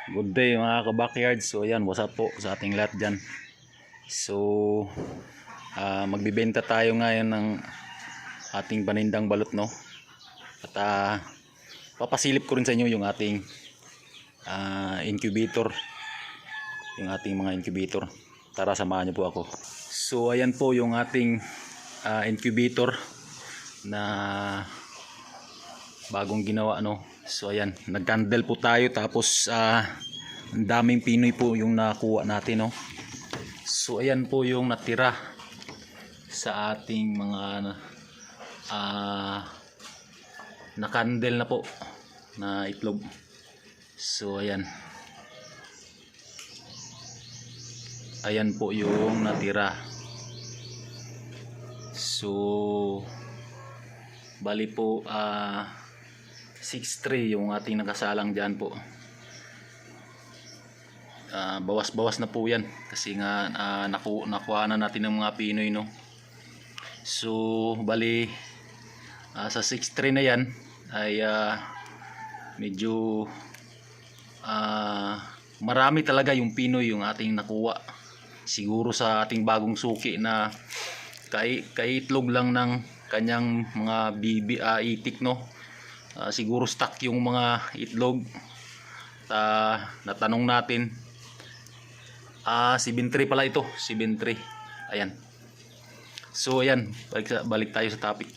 Good day mga ka-backyard. So ayan, what's up po sa ating lahat dyan. So magbibenta tayo ngayon ng ating panindang balot, no. At papasilip ko rin sa inyo yung ating incubator. Yung ating mga incubator. Tara, samahan niyo po ako. So ayan po yung ating incubator na bagong ginawa, no. So ayan, nag-candle po tayo, tapos ang daming Pinoy po yung nakuha natin, no. So ayan po yung natira sa ating mga na-candle na po na itlog. So ayan, ayan po yung natira. So bali po 6-3 yung ating nakasalang dyan po. Bawas-bawas na po yan kasi nga nakuha na natin ng mga Pinoy, no. So bali sa 6-3 na yan ay medyo marami talaga yung Pinoy yung ating nakuha. Siguro sa ating bagong suki na kaitlog lang ng kanyang mga itik, no. Siguro stock yung mga itlog. Natanong natin 7-3 pala ito, 7-3. Ayan. So ayan, balik tayo sa topic.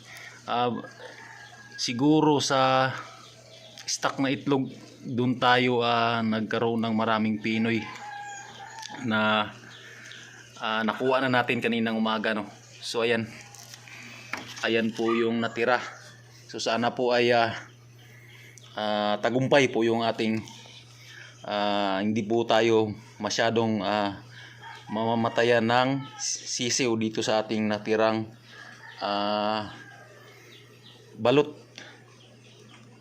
Siguro sa stock na itlog, doon tayo nagkaroon ng maraming Pinoy na nakuha na natin kaninang umaga, no. So ayan, ayan po yung natira. So sana po ay tagumpay po yung ating hindi po tayo masyadong mamamatayan ng sisiw dito sa ating natirang balot.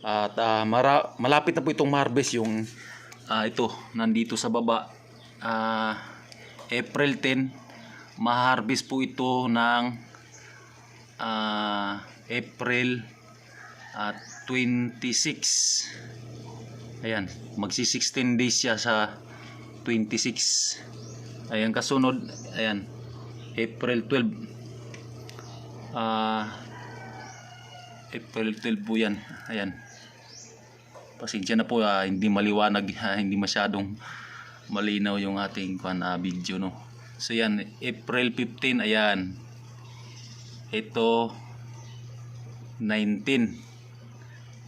At malapit na po itong harvest yung ito nandito sa baba. April 10 ma-harvest po ito ng April 26. Ayan, magsi 16 days siya sa 26. Ayan, kasunod, ayan, April 12. April 12 po yan. Ayan, pasensya na po, hindi maliwanag, hindi masyadong malinaw yung ating video, no. So yan, April 15. Ayan, ito 19.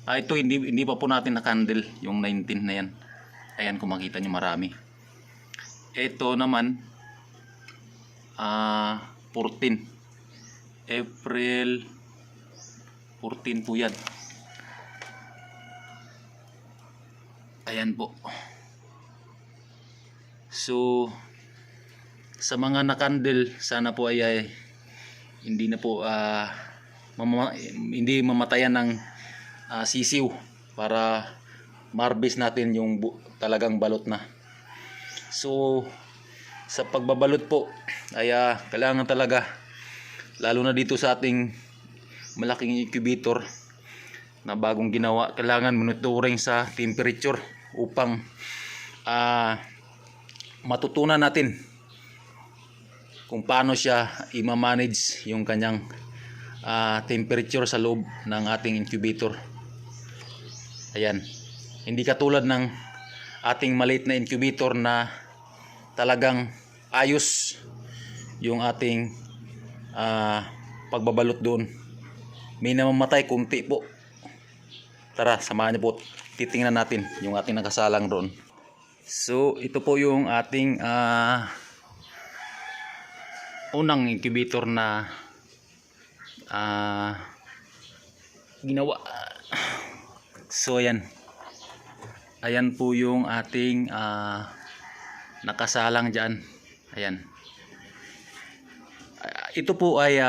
Ito hindi pa po natin na-candle yung 19 na yan. Ayan, kung makita nyo marami. Ito naman 14. April 14 po yan. Ayan po. So sa mga na-candle, sana po ay hindi na po hindi mamatayan ng sisiw para marbis natin yung talagang balot na. So sa pagbabalot po ay kailangan talaga, lalo na dito sa ating malaking incubator na bagong ginawa, kailangan monitoring sa temperature upang matutunan natin kung paano siya i-manage yung kanyang temperature sa loob ng ating incubator. Ayan, hindi katulad ng ating maliit na incubator na talagang ayos yung ating pagbabalot doon. May namamatay kunti po. Tara, samahan niyo po, titingnan natin yung ating nakasalang doon. So ito po yung ating unang incubator na ginawa. So ayan, ayan po yung ating nakasalang dyan. Ayan, ito po ay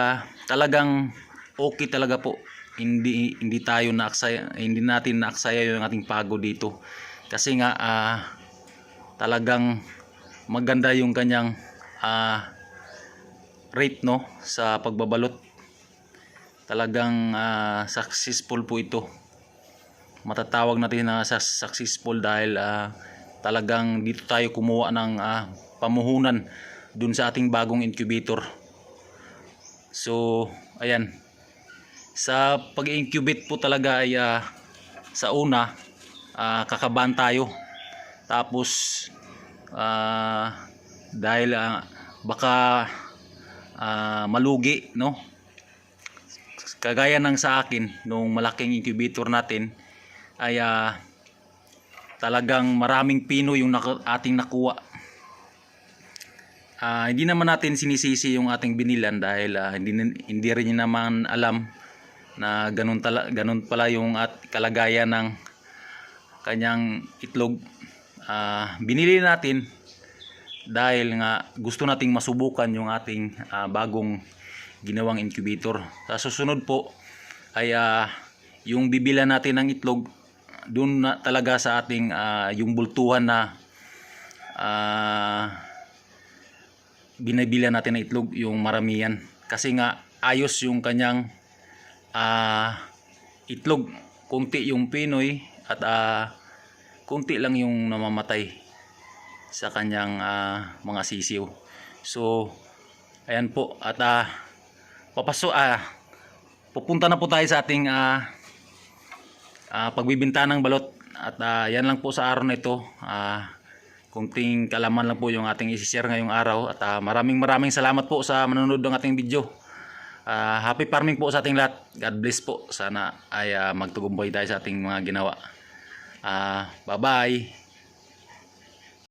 talagang okay talaga po. Hindi natin naaksaya yung ating pagod dito kasi nga talagang maganda yung kanyang rate, no, sa pagbabalot. Talagang successful po ito. Matatawag natin na successful dahil talagang dito tayo kumuha ng pamuhunan dun sa ating bagong incubator. So ayan, sa pag-incubate po talaga ay sa una kakabahan tayo, tapos dahil baka malugi, no? Kagaya ng sa akin nung malaking incubator natin ay talagang maraming pino yung ating nakuha. Hindi naman natin sinisisi yung ating binilan dahil hindi rin naman alam na ganun pala yung kalagayan ng kanyang itlog. Binili natin dahil nga gusto nating masubukan yung ating bagong ginawang incubator. Sa susunod po ay yung bibilan natin ng itlog doon na talaga sa ating yung bultuhan na binibilan natin ng itlog, yung maramihan, kasi nga ayos yung kanyang itlog. Kunti yung pinoy at kunti lang yung namamatay sa kanyang mga sisiw. So ayan po, at pupunta na po tayo sa ating pagbibinta ng balot. At yan lang po sa araw na ito. Kunting kalaman lang po yung ating isi-share ngayong araw. At maraming salamat po sa manonood ng ating video. Happy farming po sa ating lahat. God bless po. Sana ay magtagumpay tayo sa ating mga ginawa. Bye bye.